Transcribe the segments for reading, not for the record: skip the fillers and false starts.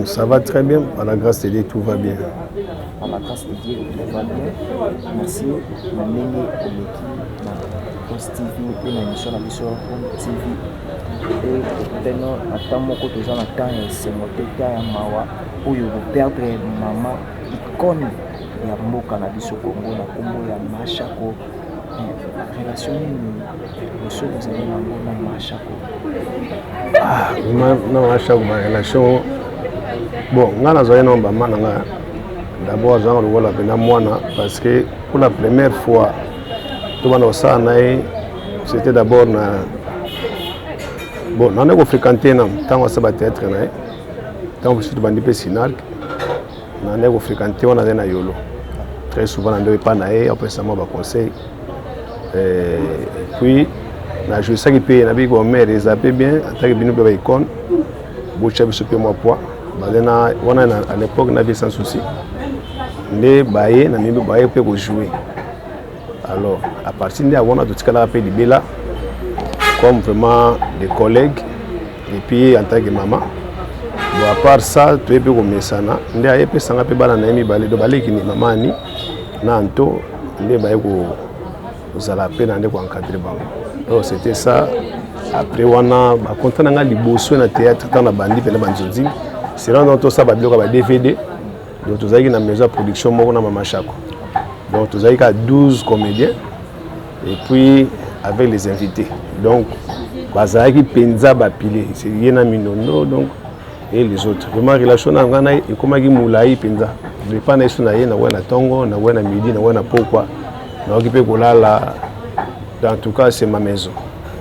Ça va très bien, par la grâce de Dieu, tout va bien. Par la grâce de Dieu, tout va bien. Merci. Menene Omeki, Post TV, et l'émission de l'émission Home TV. Et maintenant, attends mon côté, j'en attends, c'est mon tété à Mawa, où il va perdre maman, icône, et à Moka, na biso Congo, na Congo, ya Machako. Relation, monsieur, vous avez un Machako. Ah, non, Machako, ma relation. Bon, on a d'abord, j'en ai parce que pour la première fois, tout le monde c'était d'abord. Bon, on a fréquenté tant que ça va être tant que je suis bandit Sinark, on a fréquenté on a na yolo. Très souvent on doit pas naer après ça moi conseil. Puis na je sais que paye na bigo mère les appelle bien en tant que binu ba icône. Bocha biso pe moi poids. Bazena on a à l'époque na vie sans souci. Les bailler na mibi bailler peut jouer. Alors à partir de là on a tout ce qu'on appelle du bela comme vraiment des collègues et puis en tant que maman. Bon à part ça tu es peu comme ça na ndé aye pe sanga pe bana na mi balé do balé ki ni maman ni na nto ndé baye ko uzala pe na ndé ko encadrer bango. Donc c'était ça. Après on a ba content na liboso na théâtre dans la bandi pe na banzonzi. C'est là donc tout ça ba biloko ba DVD. Donc tous aïe na maison de production moko na Mama Chako. Donc tous aïe ka 12 comédiens et puis avec les invités. Donc bazaki penza ba pilé, c'est yena minono donc et les autres. Vraiment relation na ngana e koma ki mulai penza. Le pas na isu na yena wana tongo, na wana midi, na wana pokwa. Na okipe kolala. En tout cas, c'est ma maison.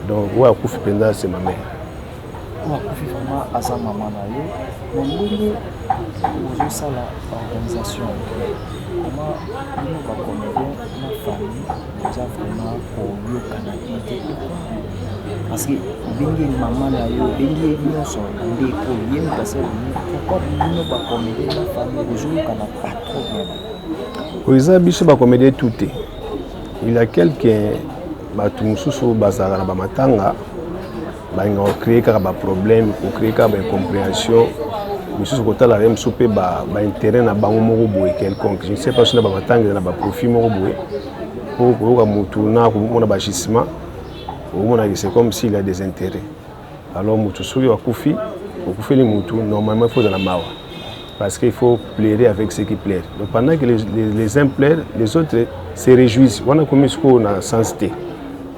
Donc wa kufi penza c'est ma mère. Wa kufi vraiment asa maman na yo. Mondele ozo sala organisation. Comment nous va comédien na famille, nous a vraiment pour yo canalité. Parce que bengi maman na yo, bengi nyonso ndé ko yemi passer pourquoi nous va comédien na famille, ozo kana pas trop bien. Oiza biso ba comédien tout est. Il y a quelqu'un batu mususu bazara ba matanga ba nga créer ka ba problème, ko créer ka ba incompréhension. Monsieur Kotala même soupé ba intérêt na bango moko boye quelconque. Je ne sais pas si na ba matanga na ba profit moko boye. Pour ko mutu na ko mona ba gisement. C'est comme s'il a des intérêts. Alors mutu souri wa kufi, au kufi les mutu normalement il faut dans la mawa. Parce qu'il faut plaire avec ceux qui plaisent. Donc pendant que les uns plaisent, les autres se réjouissent. On a commis ce qu'on a sensité.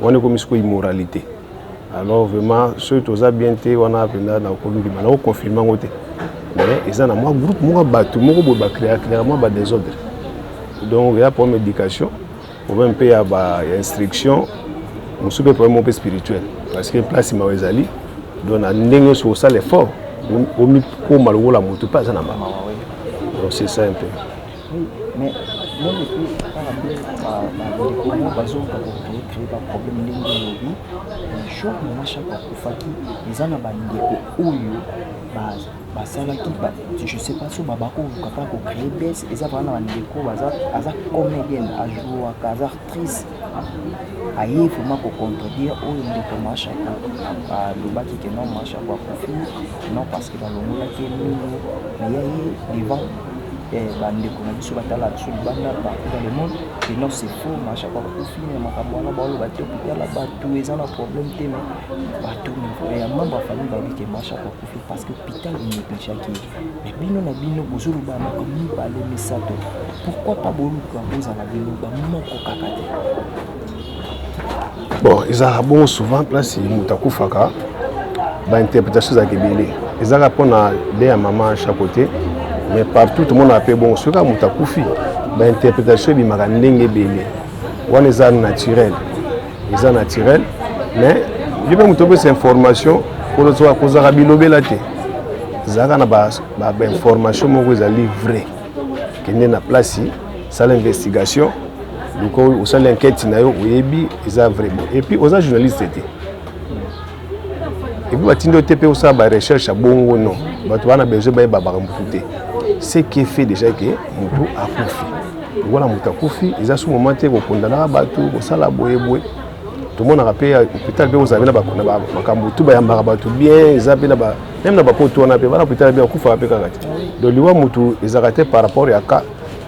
On a commis ce qu'on a immoralité. Alors vraiment, ceux qui ont bien été, on a appris dans le Colombie, on a confirmé. Mais ils ont un groupe, moi battu, moi créer clairement des ordres. Donc il y a pour l'éducation, pour même payer à instruction, nous sommes pour un peu spirituel. Parce que place il m'a ezali, donc on a sur ça l'effort. Au milieu de la moto pas ça n'a pas. Donc c'est ça un peu. Oui, mais même depuis par rapport à la bazo pour créer pas problème lingi show na chaque kufaki ezana bandeko oyo basalaki je sais pas si babako kaka ko créer baisse eza bana bandeko baza comédienne a jouer à actrice aye vraiment ko contredire oyo ndeko machako lobaki que non machako kofi non parce que balongola ke nino mais yaye devant bandeko na biso batala sur banda partout dans le monde et non c'est faux machako kofi na makambo wana ba bato hôpital bato eza na problème te mais bato mais membre de famille babi que machako kofi parce que hôpital il néglige qui mais bino na bino bozulu ba na komi ba le misato pourquoi pas boluka bozala bino ba moko kakate. Bon, ils ont bon souvent place mutakufaka ba interprétation za kebele. Ils ont répondre à des maman à chaque côté mais partout tout le monde appelle bon ce ka mutakufi ba interprétation bi makandenge belé. On est naturel. Ils sont naturels mais je vais mutobe cette information pour le soir cause à bilobela te. Zaka na ba information moko za livré. Kende na place ça l'investigation. Donc, au sein de l'enquête, ils ont vraiment. Et puis, aux journalistes, et puis, ils ont des recherches à bon non. On a besoin de ce qui fait déjà que Moutou a Koufi. Voilà, Moutou a Koufi, ils ont ce moment où on a battu, on a boé. tout le monde a rappelé l'hôpital, vous avez bien, même dans poto on a l'hôpital bien kufa pe kakati. Donc liwa mutu ezarate par rapport à ka,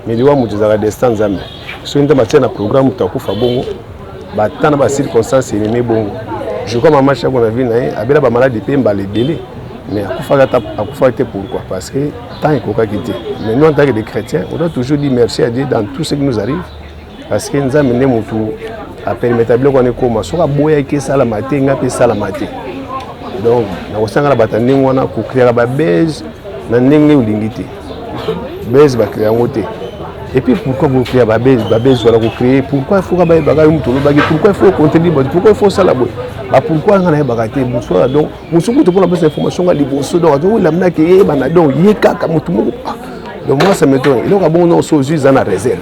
mais liwa mutu ezara destin nzambe. So nda matia na programme mutu kufa bongo, ba tana ba circonstances ene bongo. Je crois maman chaque on a vu na abela ba malade pe mbale belé. Mais akufa était pourquoi? Parce que tant il koka kité. Mais nous en tant que des chrétiens, on doit toujours dire merci à Dieu dans tout ce qui nous arrive. Parce que nous avons mené à permettre qu'on est comme ça, boya qui ça la maté, n'a pas ça la maté. Donc, nous avons la bataille, on a créé la base, on a l'ingité. Base va créer un côté. Et puis pourquoi vous créez la base, voilà vous créez. Pourquoi il faut que pourquoi il faut contribuer, pourquoi il faut ça la boue. Pourquoi on a bagaté, bonsoir. Donc, nous sommes pour la base d'information à l'ibonso. Donc, il a mené qui est banadon, yeka kamutumu. Donc moi ça m'étonne. Il y a bon non sous dans la réserve.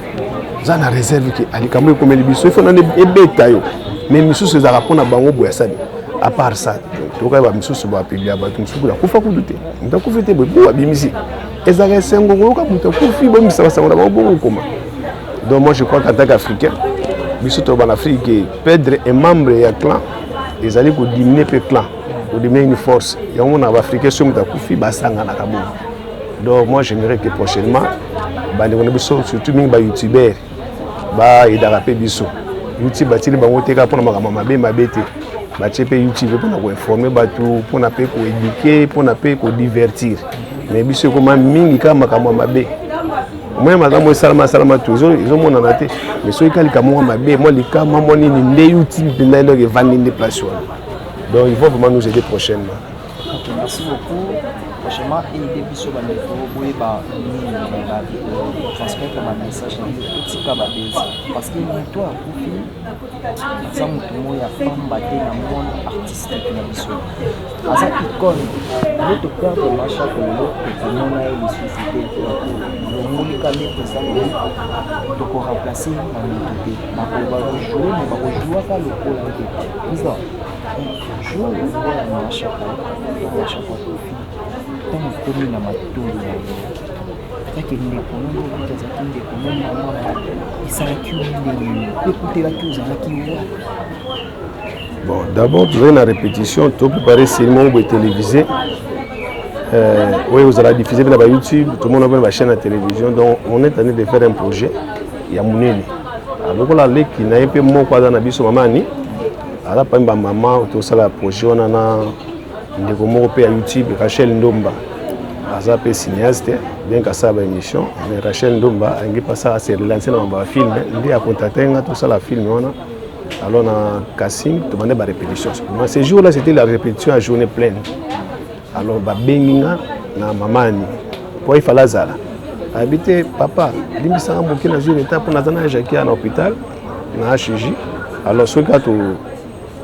Dans la réserve qui ali kamwe comme les biso il faut nane ebeta yo mais misu se za rapona bango boya sabi à part ça to ka ba misu se ba pili ba misu la kufa kuduté donc kufite bo bo bimisi ezaka sengo ko muto kufi bo misaba sango ba bo koma. Donc moi je crois qu'en tant qu'Africain biso to ban Afrique perdre un membre ya clan les aller ko diminuer pe clan ko diminuer une force ya on na Africain so muta kufi ba sanga na kabo. Donc moi j'aimerais que prochainement bande ko biso surtout mingi ba youtubeur ba idarape biso YouTube batili bango teka pona makama mabe mabete bachepe YouTube pona ko informer batu pona pe ko éduquer pona pe ko divertir mais biso ko mingi kama makama mabe moi makama salama toujours ils ont mon anaté mais so ikali kama mabe moi likama moni ni nde YouTube na ndo ke vandi place donc il faut vraiment nous aider prochainement. Ok, merci beaucoup. Prochainement, aider biso ba ndeko boye ba transmettre ma message tout ce ka ba parce que toi kufi ça mutu moya pamba te na monde artistique na biso asa icône l'autre perdre marche que l'autre mona et les sociétés le mulika ne peut ça to ko remplacer na mutu na ko ba jouer mais ba jouer ka le ko la te ça jour on marche pas tant que na matulu na yo taki ndeko nongo kitazaki ndeko nongo isalaki ndenge ekutelaki ozalaki wa. Bon, d'abord tu veux la répétition tu préparer seulement pour télévisé oui vous allez diffuser sur YouTube tout le monde a une chaîne de télévision donc on est en train de faire un projet il y a monene alors là les qui n'a pas mon quoi dans la biso maman ni ala pa maman tout ça la projet on en a ndeko moko pe à YouTube Rachel Ndomba aza pe cinéaste bien que ça ba émission mais Rachel Ndomba ngi passa à se relancer dans ba film ndi a contacter nga tout ça la film on alors na casting to mandé ba répétition moi ce jour là c'était la répétition à journée pleine alors ba benginga na mamani pour il fallait zala habiter papa limbisa mboki na jour étape na zana Jacques à l'hôpital na HJ alors ce cas to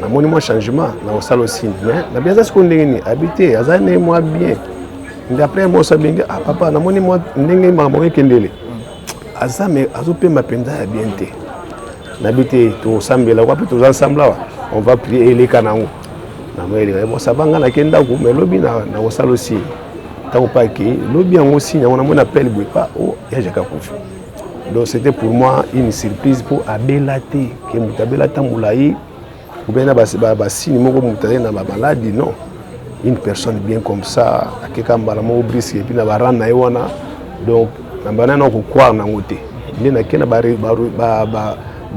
na moni moi changement na osala aussi mais na bien ça ce qu'on ndenge habiter azane moi bien d'après moi ça bien ah papa na moni moi ndenge maman kendele azame azope mapenda ya bien te na habiter to sambela kwa pe to ensemble on va prier les kanango na moi les bon ça banga na kenda ko mais lobi na osala aussi tant pas que lobi en aussi na moni appel boy pas oh ya jaka kofi. Donc c'était pour moi une surprise pour Abelate que mutabela tambulayi ou bien ba signe moko mutale na ba maladie non une personne bien comme ça akeka mbala mo brisque et puis na ba rana yona donc na banana ko croire na ngote ni na kena ba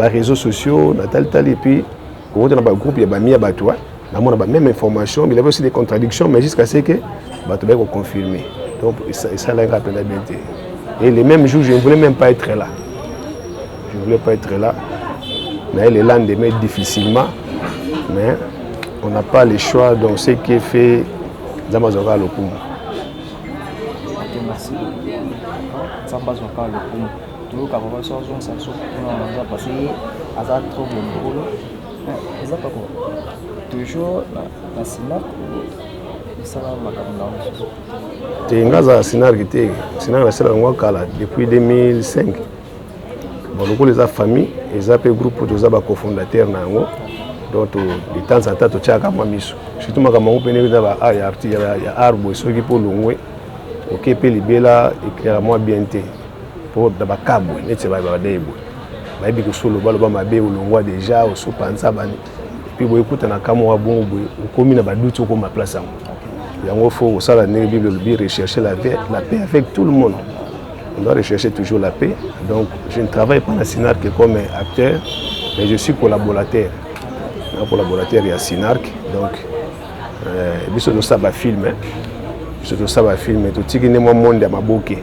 réseaux sociaux na tal et puis ko na ba groupe ya ba mia ba toi na mona ba même information mais il y avait aussi des contradictions mais jusqu'à ce que ba to ba ko confirmer donc ça la rappelle la bien. Et les mêmes jours, je ne voulais même pas être là. Je ne voulais pas être là. Mais le lendemain, difficilement. Mais on n'a pas le choix. Donc, ce qui est fait, Zamazoka Lokum. Merci. Zamazoka Lokum. Toujours quand on va sortir, on s'en sort. On va passer à ça trop bon. C'est pas quoi. Toujours la SINAC. Tengaza Sinar Gite, Sinar la sera ngwakala depuis 2005. Bon, les familles, les AP groupe de zaba cofondateur na ngo. Donc de temps en temps to chaka mamiso. Surtout makama opene za ba arti ya arbo soki po longwe. OK pe libela éclairement bien té. Pour da ba kabwe, netse ba debo. Ba bi ko solo ba lo ba mabe olongwa déjà o so panza bani. puis vous écoutez na kamo bon comme na badutu comme ma place yango faut ça la Bible rechercher la paix avec tout le monde. On doit rechercher toujours la paix. Donc je ne travaille pas à Sinark comme acteur, mais je suis collaborateur. Un collaborateur à Sinark. Donc biso do ça ba film. Biso do ça ba film tout tigine mo monde ya maboke.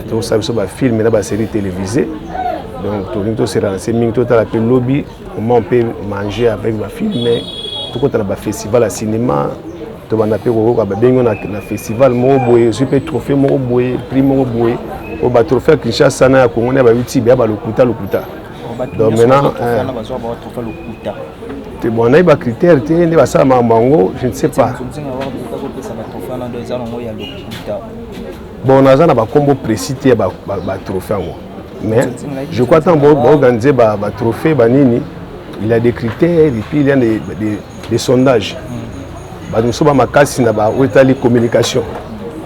Tout ça biso ba film na ba série télévisée. Donc tout se renseigner mingi tout la lobby comment on peut manger avec ba filmer tout quand on a ba festival à cinéma to bana pe ko ba bengo na festival mo boye super trophée mo boye prix mo boye o ba trophée Kinshasa na Congo na ba yuti ba lokuta donc maintenant te bon na ba critère te ne ba ça mango je ne sais pas bon on a ba combo précis te ba trophée mais je crois tant bon organiser ba trophée banini il a des critères et puis il y a des sondages. Nous sommes à casse na ba communication.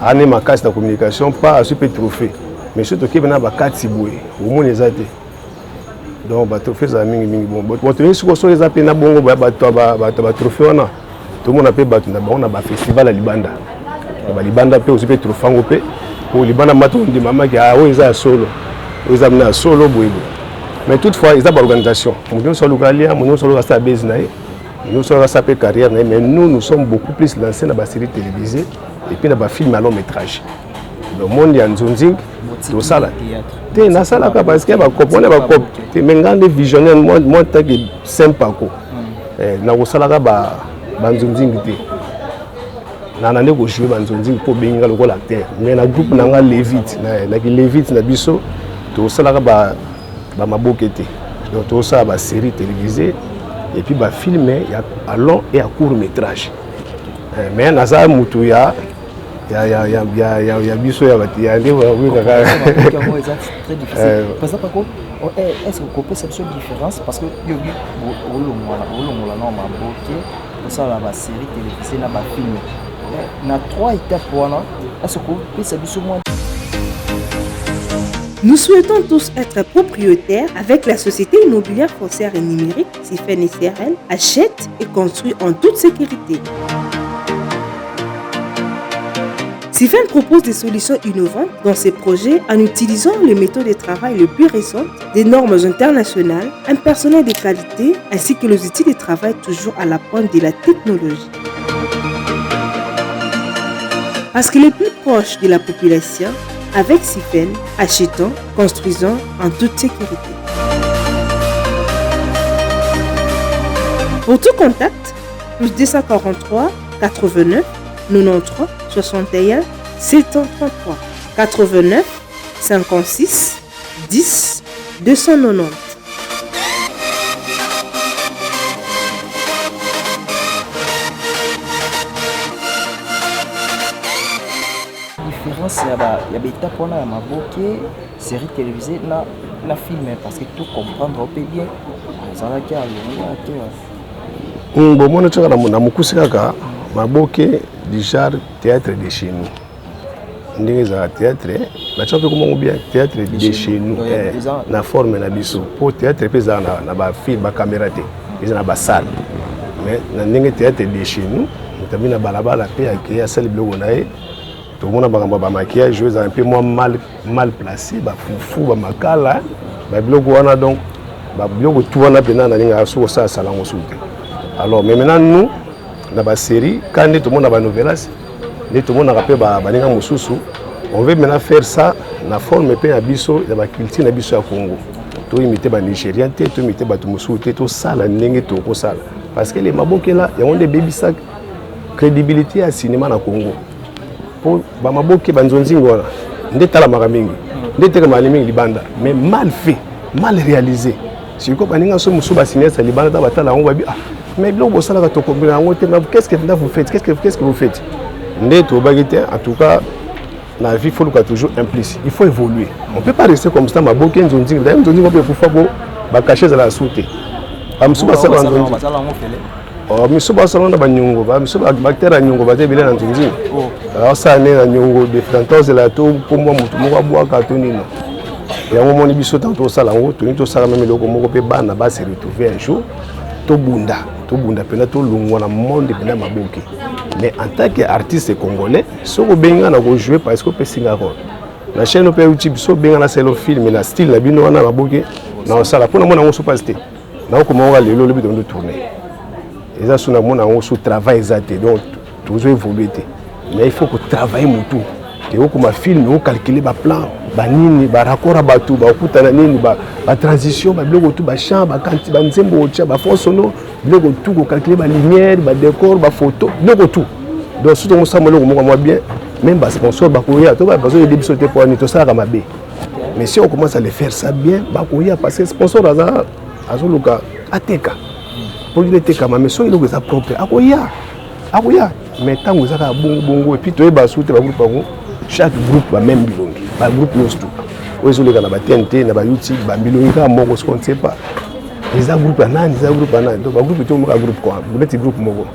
Ane ma casse de communication pas super trophée. Mais surtout qui vient ba kati boye au moins les até. Donc ba trophée ça mingi bon. Bon tu sur les appels na bongo ba trophée na. Tout le monde appelle ba na ba ba festival à Libanda. Ba Libanda pe aussi pe trophée ngopé. Pour Libanda mato ndi mama ki ah oza solo. Oza na solo boye. Mais toutefois ils ont une organisation. Nous sommes localia, nous sommes à business. Nous sommes à sa carrière, mais nous sommes beaucoup plus lancés dans la série télévisée et puis dans le film à long métrage. Le monde est en Zonzing, tout ça là. Tu es ça là parce qu'il y a des des visionnaires, moi tant que sympa quoi. Na osala ka ba Zonzing te. Na nande ko jouer ba Zonzing pour benga le acteur. Mais na groupe na nga Levite, na ki Levite na biso, tout ça là ba mabokete. Donc tout ça ba série télévisée. Et puis bah filmer à long et à court métrage. Mais naza mutu ya biso ya ndi oui kaka. Très difficile. Parce que est-ce que vous comprenez cette différence parce que yo olongola na maboke ça la série télévisée na ba film. Na 3 étapes wana est-ce que vous comprenez cette différence? Nous souhaitons tous être propriétaires avec la société immobilière foncière et numérique Sifen SRL achète et construit en toute sécurité. Sifen propose des solutions innovantes dans ses projets en utilisant les méthodes de travail les plus récentes, des normes internationales, un personnel de qualité ainsi que les outils de travail toujours à la pointe de la technologie. Parce qu'il est plus proche de la population, avec Sifen, achetons, construisons en toute sécurité. Pour tout contact, plus 243 89 93 61 733 89 56 10 290. Il y a des étapes pour la maboke, série télévisée, la film, parce que tout comprendre on peut bien. Ça va qu'il y a bon, moi, je suis maboke du genre théâtre de chez nous. On dit théâtre, mais tu sais comment bien théâtre de chez nous, na forme na biso. Pour théâtre, puis ça na film, na caméra, puis ça na salle. Mais na théâtre de chez nous, nous avons na balabala, puis il y a celle bloc tout le monde a un maquillage un peu moins mal placé, foufou, makala, bloc donc bloc tout on a bien na sur ça salon alors mais maintenant nous dans la série quand tout le monde a novelas, tout le monde a rappelé baninga mususu, on veut maintenant faire ça na forme pe abiso de la culture na biso ya Congo. To imiter ba Nigérien, to imiter ba mususu, to sala ndenge to ko sala parce que les maboke là, il y a des baby sac crédibilité à cinéma na Congo. Ba maboke banzonzi ngona ndetala maramingi ndeteka malimingi libanda mais mal fait mal réalisé si ko baninga so musuba cinéaste libanda ta batala on va bi mais bilo bosala ka tokombina ngote mais qu'est-ce que vous faites qu'est-ce que vous faites ndeto bagité en tout cas la vie faut toujours implicite il faut évoluer on peut pas rester comme ça maboke nzonzi ndaye nzonzi ko peut faire ko ba cacher za la sauté amsuba sala nzonzi oh misuba sala na banyungo ba misuba bactéria nyungo ba te bilena nzonzi alors ça né na nyongo de fantômes la to pombo mutu moko bwa ka to nino ya mo moni biso tanto sala ngo to nito sala même loko moko pe bana ba se retrouver un jour tobunda pena to lungwa na monde pena maboki. Mais en tant qu'artiste congolais, ce que benga na jouer parce que peut singa rôle. La chaîne pe YouTube so benga na selo film na style na bino wana maboki na sala pona mona ngoso pasté. Na ko mo lelo le bito de tourner. Et ça sona mona ngoso travail exacté donc toujours évoluer. Mais il faut que travailler mutu. Te ko ma film on calculer ba plan, ba nini, ba raccord ba tout, ba okutana nini, ba transition, ba biloko tout, ba champ, ba kanti, ba nzembo otia, ba fond sonore, biloko tout ko calculer ba lumière, ba décor, ba photo, biloko tout. Donc surtout on sait moi bien, même ba sponsor ba koya, to ba besoin de début sauter pour ani to ça mabe. Mais si on commence à le faire ça bien, ba koya parce que sponsor azoluka ateka. Pour lui teka mais so il ça propre. Akoya. Mais tant que ça bongo et puis to ba soute ba groupe chaque groupe va même bilongi. Ba groupe nous tout. Ozo le kana ba TNT na ba YouTube ba bilongi ka moko ce qu'on ne sait pas. Les groupes anani, donc ba groupe tout un groupe quoi. Vous mettez groupe moko.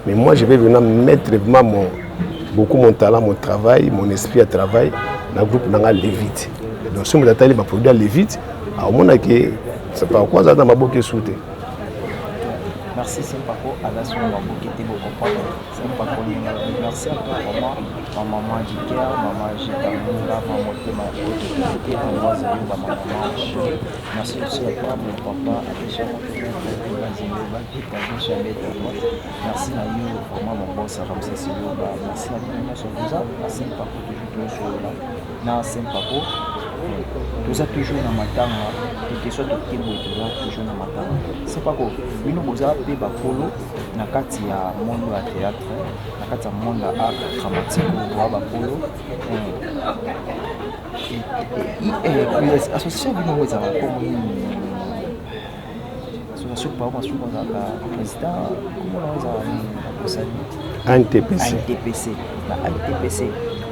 Mais moi je vais venir mettre vraiment beaucoup mon talent, mon travail, mon esprit à travail dans le groupe nanga Lévite. Donc si on a tali ba produire Lévite, au moins que c'est pas quoi ça dans ma boque souté. Merci Sempako, à la suite qui était beaucoup comprendre. Sempako, merci à toi maman Diker, maman Jitamula, maman Tema, et maman Zayou, maman Chérie. Merci aussi à toi mon papa, à Déjà, merci à vous, vraiment mon boss, Ramsès Siloba. Merci à vous, Sokuza, à Sempako, toujours là. Na Sempako, nous avons toujours dans ma table, et que soit de Kibo, nous avons toujours dans ma table. Sempako, nous avons pe bakolo na kati ya monde ya théâtre na kati ya monde ya art dramatique wa bakolo association bino weza comme association par rapport à la président comment on va ça NTPC na NTPC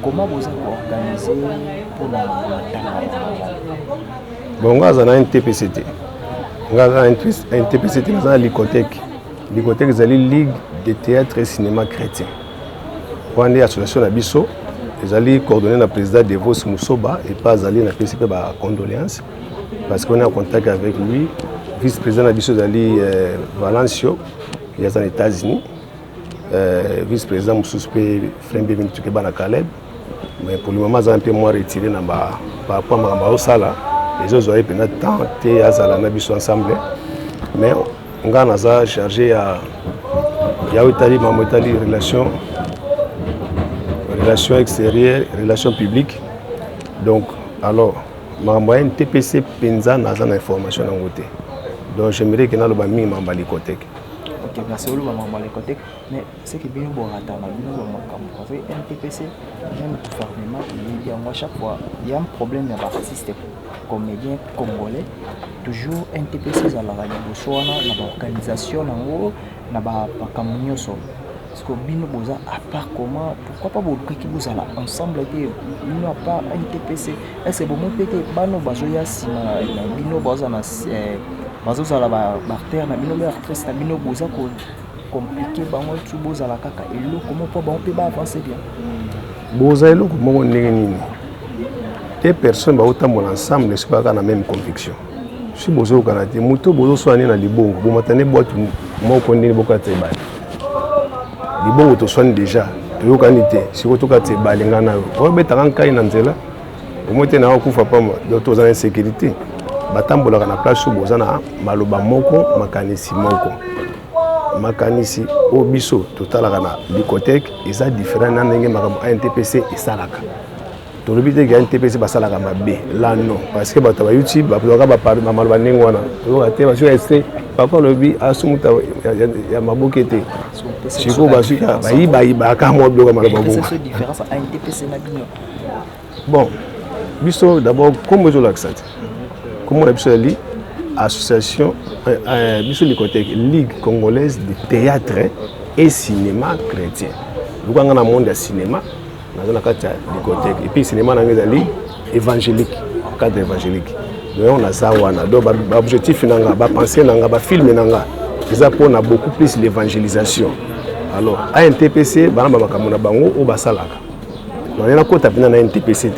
comment vous organisez pour la bon ngaza na NTPCT ngaza NTPCT na Lycothèque. Lycothèque c'est la Ligue de théâtre et cinéma chrétien. On est association à Bisso, ils allaient coordonner le président Devos Moussoba et pas aller na PCP ba condoléances parce qu'on est en contact avec lui. Vice-président de Bisso Zali Valencio, il est aux États-Unis. Vice-président Moussoupé Flembe Vintukeba na Caleb. Mais pour le moment, ils ont un peu moins retiré par rapport à Sala. Les autres ont pendant tenté à Zala na Bisso ensemble. Mais on a chargé à Yaoutali, Mamotali, relations extérieures, relations publiques. Donc, alors, ma moyenne TPC Penza n'a pas d'information en côté. Donc, j'aimerais que nous ayons mis ma Lycothèque. Ok, merci beaucoup, ma Lycothèque. Mais c'est que bien bon attendre, bien bon parce que NTPC, même gouvernement, il y a chaque fois, il y a un problème d'artistes comédiens congolais. Toujours NTPC à la radio, na organisation na ba kamunyoso. Parce que bino boza à part comment pourquoi pas beaucoup qui vous alla ensemble que bino à part NTPC est-ce que bon pété bano bazoya sima bino boza na bazoza la barter na bino leur stress na bino boza ko compliqué bango tu boza la kaka et lo comment pas bon peut pas avancer bien boza lo comment ndenge nini des personnes ba otambola ensemble c'est pas la même conviction. Si vous avez un moto, vous avez un libon, vous avez un boîte, vous avez un boîte. Libon, vous avez déjà. Vous avez un si vous avez un bal, vous avez un cas dans zela. Vous avez un coup de insécurité. Vous avez une place où vous avez un maloba moko, makanisi moko. Makanisi au biso, total à Lycothèque, et ça différent dans les NTPC et Salaka. Tout le but est que NTPC va s'aller à B. Là non, parce que sur YouTube, il va parler de ma malbanning wana. Il va rester. Par contre le but à sumuta il y a ma bouquette. Chico basuka, ba kamo bloga malbango. C'est cette différence à NTPC na bino. Bon, biso d'abord comme je l'accent. Comme on a biso li association biso Lycothèque, Ligue congolaise de théâtre et cinéma chrétien. Nous avons un monde de cinéma. Dans la carte Lycothèque et puis cinéma dans les alliés évangélique cadre évangélique donc on a ça wana donc objectif nanga ba penser nanga ba film nanga ça pour na beaucoup plus l'évangélisation alors à NTPC bana bakamona bango o basalaka on a kota pina na NTPC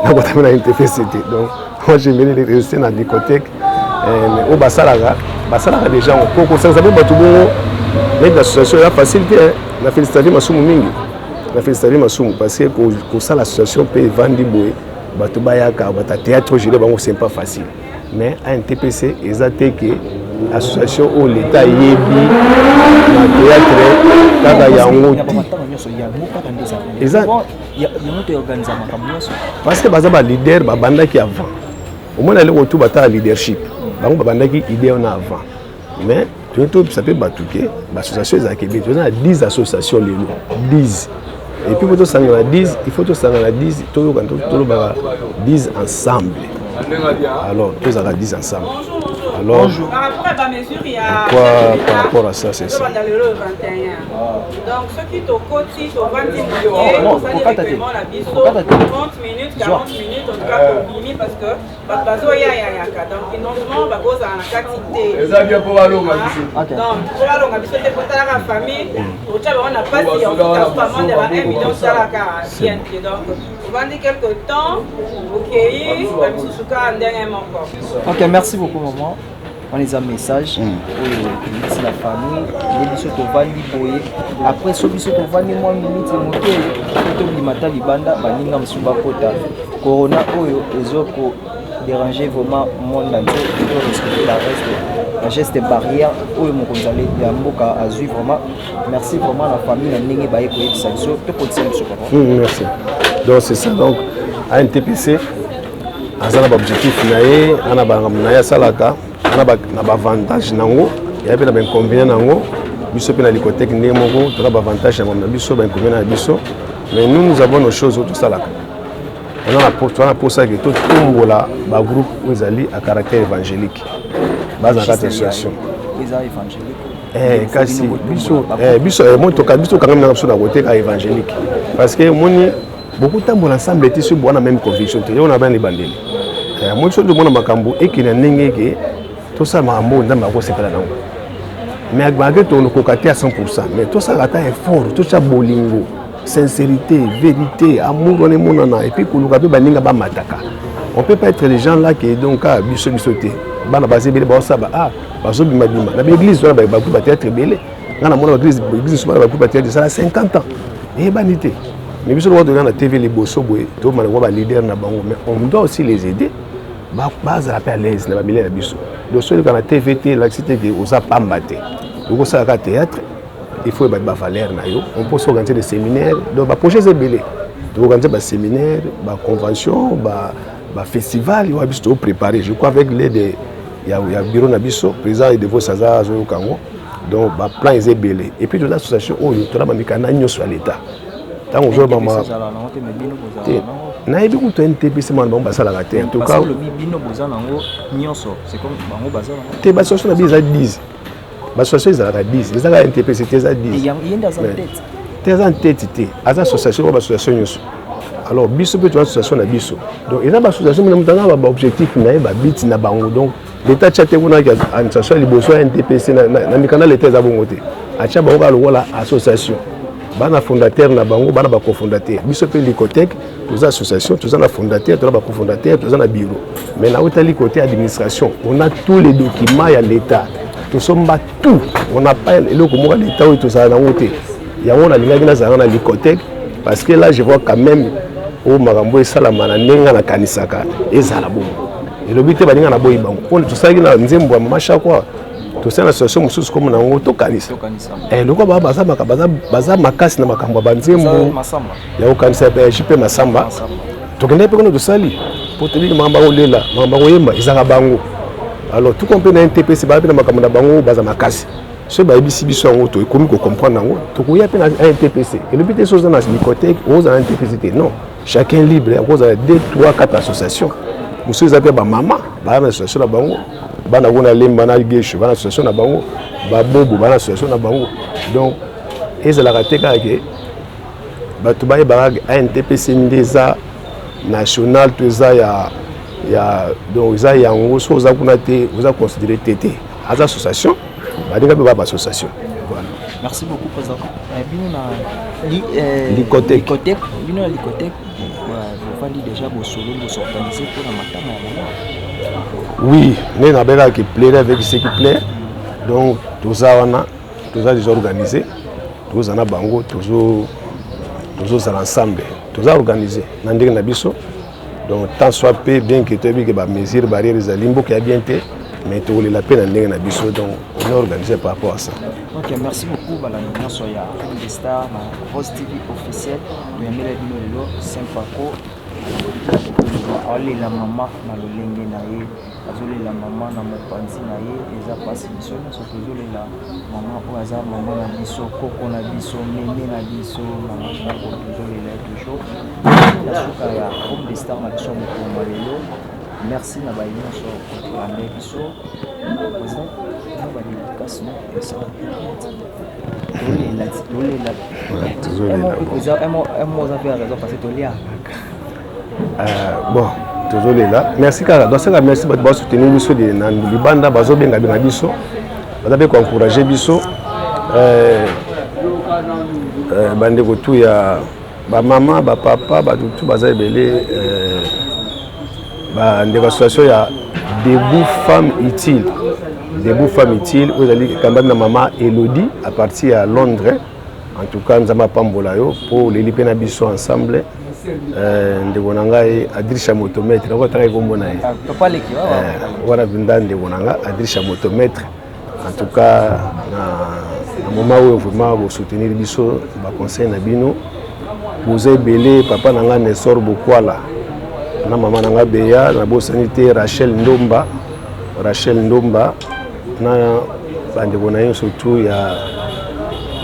na kota na NTPC donc moi j'aimerais rester dans Lycothèque mais o basalaka basalaka déjà pour kosanza mpe bato bongo mettre l'association ya facilité na félicité masumu mingi na félicité masumu parce que kosala association mpe evandi boye bato bayaka bata théâtre géré bango c'est pas facile mais ANTPC eza te ke association oyo l'état yebi na théâtre kaka yango eza parce que baza baleader babandaki avant omona eloko tu batala leadership bango babandaki idée wana avant mais ça peut batuke l'association ezalaki ebele toza na 10 associations lelo 10 et puis pour tosangana 10 il faut tosangana 10 tolobaka 10 ensemble alors tozalaka 10 ensemble alors par rapport à la mesure il y a par rapport à ça c'est ça dans le 21 donc ceux qui te cotisent au 20 minutes 30 minutes 40 minutes en tout cas pour Bini parce que bazo ya donc finalement bakoza na quantité eza bien pour balonga donc pour balonga biso te kotala la famille au tchaba on a pas si on a pas moins de 1 million sala ka bien donc on va dire quelque temps OK ba biso suka ndenge moko. OK, merci beaucoup maman. On les a message pour la famille, les biso to vandi boye. Après so biso to vandi moi minute moto to limata libanda baninga msumba kota. Corona oyo ezoko déranger vraiment monde entier pour respecter la geste barrière oyo mokonzale ya mboka azui vraiment. Merci vraiment la famille na ndenge baye ko yebisa biso to continuer biso papa. Merci. Donc c'est ça donc ANTPC azana ba objectif nae ana ba na salaka ana ba na ba avantage nango ya pe na ba inconvénient nango biso pe na likoteki ndenge moko to ba avantage na biso ba inconvénient na biso mais nous avons nos choses tout salaka on a pour ça que tout tombola ba groupe ezali à caractère évangélique base en association évangélique kasi biso moi to ka biso quand même na biso na côté évangélique parce que moni beaucoup tambola ensemble était sur bonne même conviction on a bien les bandeli moi chose de mon makambo et qui n'a n'engé que tout ça makambo ndamba ko sepela nango mais agbague to no kokati à 100% mais tout ça gata effort tout ça bolingo sincérité vérité amour on est monana et puis kuluka pe baninga ba mataka on peut pas être les gens là qui donc à biso bisoté bana basé bele ba saba ah bazo bima bima na l'église on ba ku peut-être belé ngana mona l'église souvent ba ku peut-être ça 50 ans et banité. Mais si on regarde la TV, les bosso, tout le monde leader na bango, mais on doit aussi les aider. Base à à l'aise, na milé na biso. Donc sur la TVT, l'activité que osa pas mbaté. Donc ça ka théâtre, il faut ba valeur na yo. On peut organiser des séminaires, donc ba projet c'est belé. Donc organiser ba séminaire, ba convention, ba festival, yo biso préparer. Je crois avec l'aide il y a bureau na biso, président de vos saza zo kango. Donc ba plan est belé. Et puis de l'association oh to la mikana nyoso à l'état. Tant que je maman na ebi ku NTPC man ba sala la terre en tout cas le bino bozana ngo nyonso c'est comme bango bazana te ba association na biza 10 ba association za 10 les za NTPC te za 10 yenda za tête te za tête te as association ba association nyonso alors biso pe tu association na biso donc eza ba association na mutanga ba objectif na ba bit na bango donc l'état chaté kuna ki association liboso NTPC na mikana l'état za bongo te acha bango ka lokola association bana fondateur na bango bana ba cofondateur biso pe Licotec tous association tous na fondateur tous ba cofondateur tous na bureau mais na hôtel côté administration on a tous les documents ya l'état tous sommes tout on n'a pas le comment l'état tout ça na côté ya on a linga na zanga na Licotec parce que là je vois quand même au makambo esalama na nenga na kanisaka ezala bon et le but ba linga na boyi bango on tout ça na nzembo ya macha quoi tout ça na association mususu comme na ngoto kanisa loko baza makasi na makambo banzembo ya okanisa pe JP Masamba tokende pe kono dosali pour te dire mamba olela mamba oyemba izaka bango alors tout compris na NTPC ba pe na makambo na bango baza makasi so ba ebisi biso ngoto ekomi ko comprendre ngo to koya pe na NTPC et le but est na Licotec aux NTPC non chacun libre à cause de 2 3 4 associations mususu za pe ba mama ba na association na bango bana kuna lemba na gesho bana association na bango ba bobo bana association na bango donc ezala kateka ke batu baye ba NTPC ndeza national to za ya donc za yango so za kuna te vous a considéré TT as association ba dinga ba association voilà merci beaucoup président bino na Licotec bino na Licotec vous fandi déjà bo solo bo s'organiser pour la matama ya oui, nous avons qui plaît avec ce qui plaît. Donc tous déjà organisé, tous en bango, tous ensemble, tous organisé. Nandé nabiso. Donc tant soit peu bien que tu aies que mesures barrières les alimbo qui a bien été, mais tu as la peine nandé nabiso. Donc on est organisé par rapport à ça. Ok, merci beaucoup. Balani soya des stars, Rose TV officiel, mais mille bino Saint-Paco. La maman na lolenge na ye azolela mama na mopanzi na ye eza pasi biso nyonso tozolela mama oyo aza mama na biso koko na biso meme na biso mama koko tozolela ye toujours ya suka ya homme de star na biso mokoma lelo merci na baye nyonso kolanda biso président na badédicace no esala tolela oza mpe ya raison parce que toliaka bon, toujours là. Merci car dans ce cas merci de soutenir biso de Libanda bazo benga benga biso. Baza be encourager biso bande ko tout ya ba maman, ba papa, ba tout baza belé ba ndé association ya Debout Femmes Utiles. Debout Femmes Utiles, vous allez quand na maman Elodie à partir à Londres. En tout cas, nous avons pambola yo pour les lipena biso ensemble. Ndeko nanga Adrisha motomètre nako tanga kombo na ye papa leki wana vinda ndeko nanga Adrisha motomètre en tout cas na moment où vraiment vous soutenir biso ba conseil na bino vous avez belé papa nanga Nesor Bokwala na maman nanga Beya na bo sanité Rachel Ndomba na bandeko na yo surtout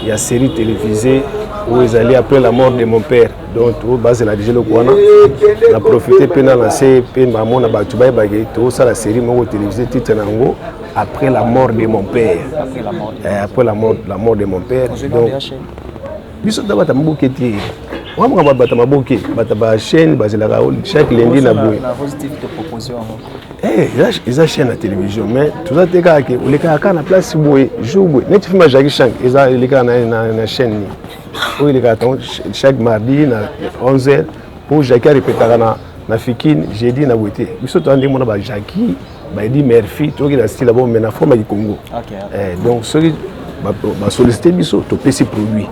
ya série télévisée où ils allaient après la mort de mon père. Donc, tout base la déjà le Kouana. On a profité pendant la série, maman na batubaï bagay, tout ça la série mon télévisée titre nango après la mort de mon père. Après la mort de mon père. Donc, biso d'abord ta maboketi. Wa mga bata maboke, bata ba chaîne bazela chaque lundi na boy. La Rose TV te proposition. Ils ont chaîne à télévision mais tout ça te ka ke le ka na place boy, jour boy. Net film Jackie Chan, ils ont le ka na chaîne. Où il est chaque mardi à 11h pour Jackie répéter na Fikine jeudi na Boité. Biso to andi mona ba Jackie ba di Murphy to ki na style bon mais na forme du Congo. Donc celui ba solliciter biso to PC produit.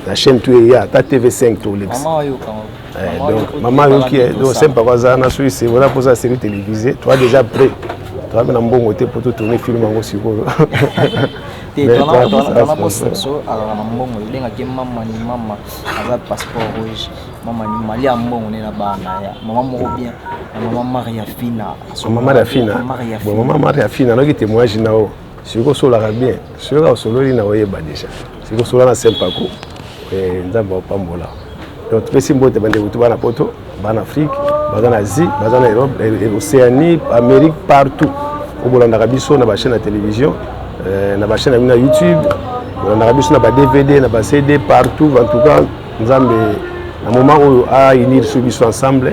La chaîne tu est à ta TV5 to Lex. Donc maman yo qui est donc c'est pas quoi ça na Suisse voilà pour sa série télévisée. Toi déjà prêt. Toi même en bon côté pour tout tourner film en aussi quoi. Avec passeport rouge, maman ni Mali à mon na bana ya maman moko bien maman Maria Fina maman Maria Fina no ki témoignage nao siko sola bien siko solo ni na oyeba déjà siko sola na Saint-Paco nzamba pambola donc pesi mbote bande kutu bana poto bana Afrique bana Asie bana Europe Océanie Amérique partout au bolanda biso na ba chaîne de télévision na ba chaîne na YouTube na biso na ba DVD na ba CD partout en tout cas nzambe na moment où a unir ceux qui sont ensemble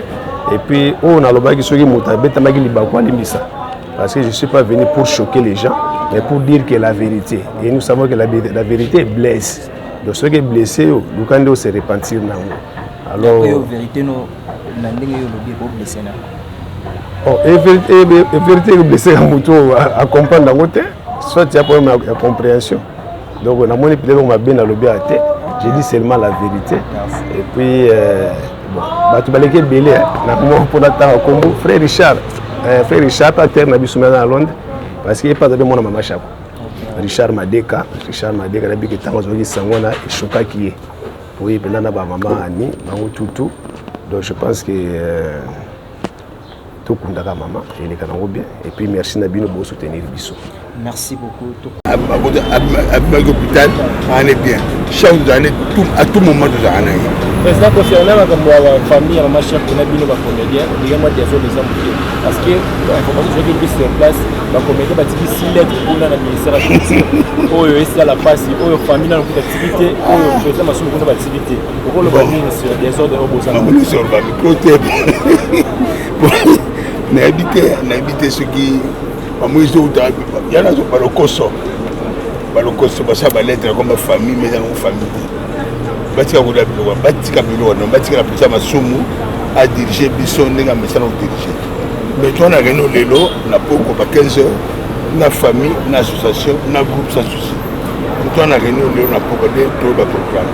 et puis on a le bas qui sont muta beta maki libakwa limbisa parce que je suis pas venu pour choquer les gens mais pour dire que la vérité et nous savons que la vérité blesse donc ceux qui sont blessés nous quand on se repentir na alors vérité no na ndenge yo lobi ko blessé na vérité blessé à moto à comprendre dans côté soit il y a problème de compréhension donc on a monné peut-être on m'a bien à l'objet à tête j'ai dit seulement la vérité et puis bon tu vas les belé na comment pour l'attendre comme frère Richard pas terre na biso à Londres parce qu'il est pas de mon maman chako Richard Madeka la biki tango zoki sangona choka qui est oui pendant na ba maman ani bango tutu donc je pense que tout kundaka maman et les canaux bien et puis merci na bino pour soutenir biso. Merci beaucoup. À l'hôpital, on est bien. Chaque année, à tout moment, nous en avons. Président, concernant la famille, la chef qui a bien le comédien, il y a des exemples. Parce que l'information que je sur place, la comédien va dire 6 lettres pour la ministère de la Culture. Oh, ici à la passe, oh, famille dans l'activité, oh, président, ma somme pour l'activité. Pour le bâtir sur des ordres au Bossan. Nous sommes à côté. N'habitez ce qui. Moi, il y a un balokoso, ça va l'être comme famille, mais dans une famille. Batika la putain ma somme à diriger Bisson, n'est pas diriger. Mais toi, on a gagné l'élo, on a beaucoup 15 heures, na famille, na association, na groupe sans souci. Toi, on a réunion, on a proposé tout le programme.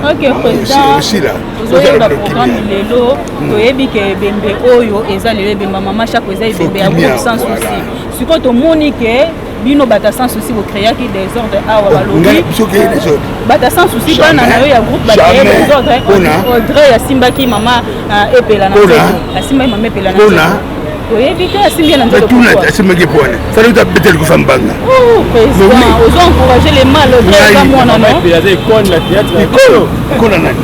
Ok, président. Aussi là. Vous avez le programme Lelo, Toyebi ke Bembe Oyo, Eza Lele Bemba Mama chaque fois Eza Bembe à groupe sans souci. Si quand on monique, bino bata sans souci vous créez qui des ordres à Wabalobi. Bata sans souci pas na yo ya groupe bata des ordres. Audrey ya Simba ki mama epela na nzoto. La Simba mama epela na nzoto. Toyebi ke Simba na nzoto. Tout là, Simba ki pone. Ça doit être peut-être que femme banga. Oh, président, aux encourager les mal Audrey comme moi non. Il y a des icônes la théâtre. Icône nani.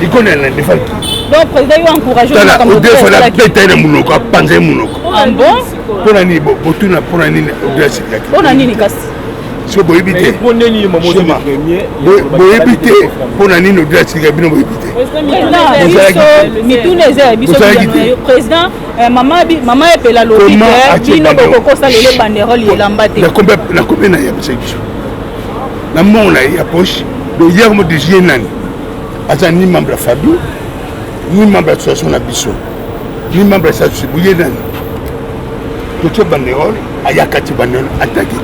Icône nani fa. Donc président yo encourager comme Audrey faut la péter na munoko, panze munoko. Ah bon? Pona ni botuna pona ni Audrey sikaki. Pona ni kasi. So boyebite. Prenez-ni moment de premier. Boyebite pona ni Audrey sikaki bino boyebite. Président, maman epela lobi bino bokokosa lelo banderole yelamba te. Na combien na ya biso. Na mona ya poche do hier mo de nani. Ata ni membre de famille, ni membre de l'association na biso. Ni membre de l'association bouye nani. Tout banderole ayakati banderole attaqué.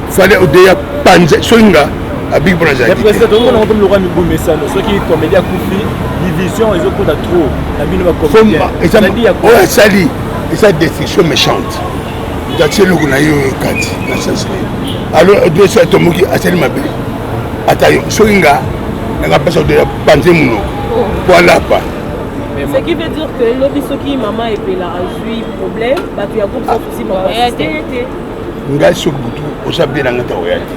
Fallait odeya panze songa abik pour la président on a comme Laurent Mibou ça ceux qui comédien Koufi division ils ont coup de trop la bino va comédien et ça dit et ça destruction méchante d'acheter le gounayo kati na sens alors de ça tomoki asali mabe atayo songa nga pesa de panze muno voilà pas. Ce qui veut dire que lobby soki maman et la a eu problème bah tu as groupe aussi pour ngai sur butu osa bien ngata oyati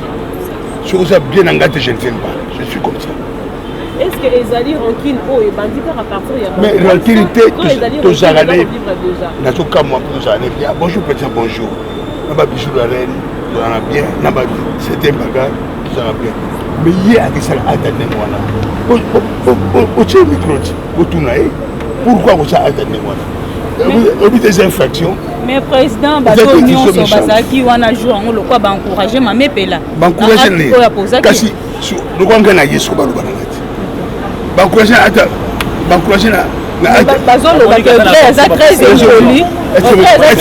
sur osa bien ngata je ne sais pas je suis comme ça. Est-ce que ezali rancune o et bandi par partir ya mais rancunité to zarale na to comme moi pour zarale bien bonjour président bonjour na ba bisou la reine on a bien na ba c'était bagarre ça va bien mais hier à ça attendez moi là au tient micro botunae pourquoi vous ça attendez moi là des infractions. Mais président bato nyonso bazaki wana jour ngo lokwa ba encourager mama pela ba encourager ne kasi lokwa ngana yeso ba lobana ngati ba encourager ata ba encourager na bazo loba que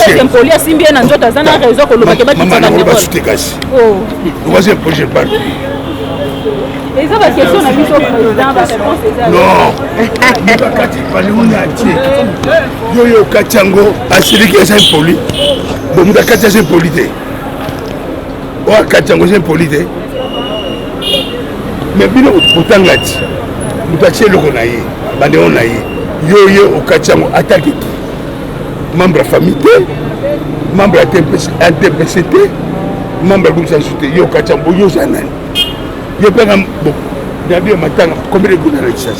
très impoli asimbi na nzoto azana raison ko loba ke ba kitana ngolo ba sute kasi oh lokwa c'est projet pas et ça va question na biso président ba réponse est non bakati bali wona ati yo kachango asiriki esa impoli bon muda kacha c'est impoli te o kachango c'est impoli te mais bino otangati muda chelo ko na ye bande on na ye yo o kachango attaque membre famille membre ATPCT membre groupe santé yo kachango yo sanani yo penga bon d'abord matanga combien de goût na ça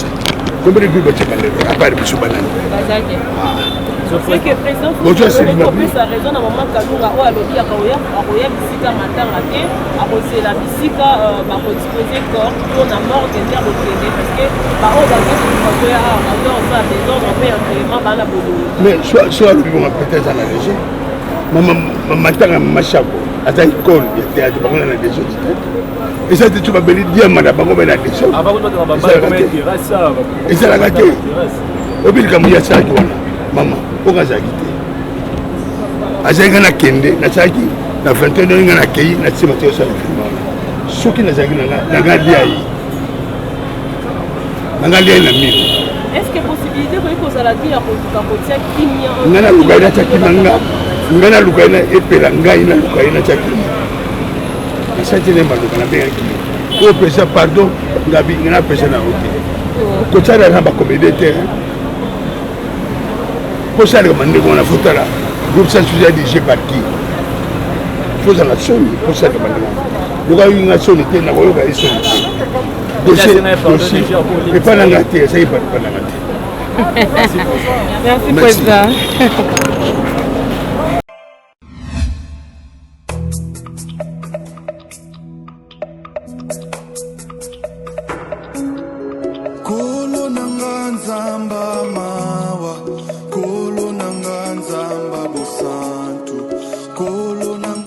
combien de goût tu as à part biso banane c'est que président faut plus sa raison na maman Kalunga o alobi akoya bisika matanga te akosela bisika ba ko disposer corps pour na mort de terre de parce que ba o ba ko ya on va des ordres mais vraiment ba la bodo mais soit le bon peut-être dans la région maman matanga machako ata école ya théâtre ba ko na des choses et ça tu vas bénir dire madame ba ko na des choses avant que tu vas ba ça et ça la gâté obil kamuya ça ki wana mama okazaki te azalaki nga na kende nazalaki na 21 ans nga na kei na nsima te osala filme wana soki nazalaki nanga lia ye nanga lia ye na mire est-ce que possibilité koyi kozala te ya kotuka kotia kimia nga na luka ye natya kima nga na luka ye na epela ngai na luka ye natya kima asatile maluka na bengaki oyo pesa pardon nga na pesa na yo te kotala na bacomédie te pour ça le mandé qu'on a foutu là groupe ça sujet dirigé par qui faut ça la sonne pour ça le mandé le gars une nation était na koyo ba sonne dossier et pas la gâter ça y est pas la gâter merci président